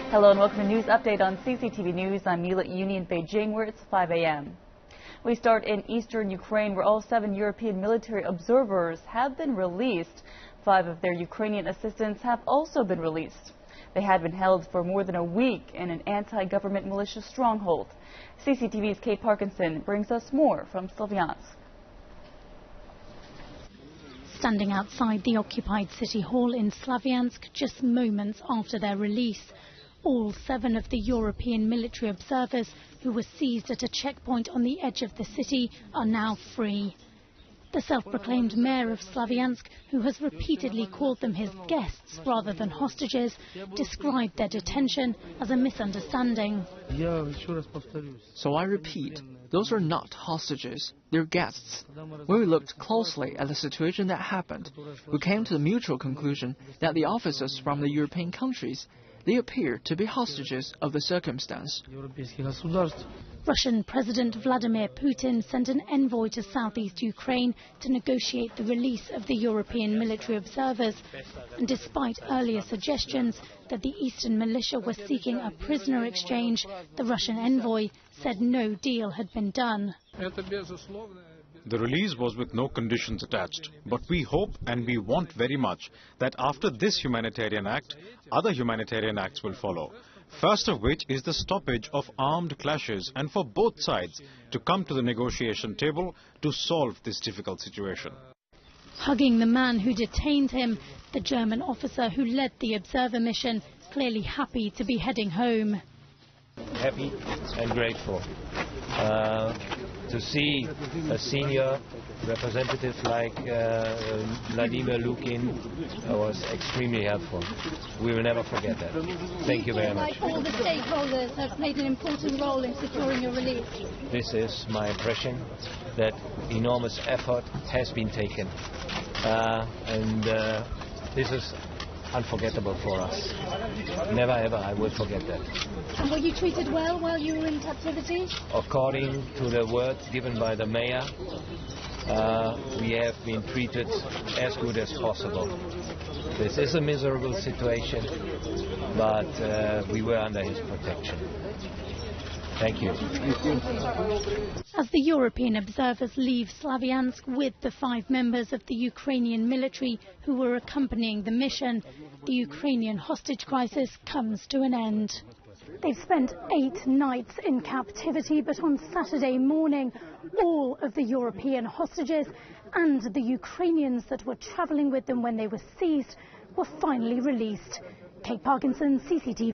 Hello and welcome to News Update on CCTV News. I'm Mila Uni in Beijing, where it's 5 a.m. We start in eastern Ukraine, where all 7 European military observers have been released. 5 of their Ukrainian assistants have also been released. They had been held for more than a week in an anti-government militia stronghold. CCTV's Kate Parkinson brings us more from Slavyansk. Standing outside the occupied city hall in Slavyansk just moments after their release, all 7 of the European military observers who were seized at a checkpoint on the edge of the city are now free. The self-proclaimed mayor of Slavyansk, who has repeatedly called them his guests rather than hostages, described their detention as a misunderstanding. So I repeat, those are not hostages, they're guests. When we looked closely at the situation that happened, we came to the mutual conclusion that the officers from the European countries, they appear to be hostages of the circumstance. Russian President Vladimir Putin sent an envoy to southeast Ukraine to negotiate the release of the European military observers. And despite earlier suggestions that the eastern militia were seeking a prisoner exchange, the Russian envoy said no deal had been done. The release was with no conditions attached, but we hope and we want very much that after this humanitarian act, other humanitarian acts will follow. First of which is the stoppage of armed clashes and for both sides to come to the negotiation table to solve this difficult situation. Hugging the man who detained him, the German officer who led the observer mission, clearly happy to be heading home. Happy and grateful to see a senior representative like Vladimir Lukin was extremely helpful. We will never forget that. Thank you very much. All the stakeholders have played an important role in securing your release. This is my impression that enormous effort has been taken, and this is unforgettable for us. Never ever I will forget that. And were you treated well while you were in captivity? According to the words given by the mayor, we have been treated as good as possible. This is a miserable situation, but we were under his protection. Thank you. As the European observers leave Slavyansk with the 5 members of the Ukrainian military who were accompanying the mission, the Ukrainian hostage crisis comes to an end. They've spent 8 nights in captivity, but on Saturday morning, all of the European hostages and the Ukrainians that were travelling with them when they were seized were finally released. Kate Parkinson, CCTV.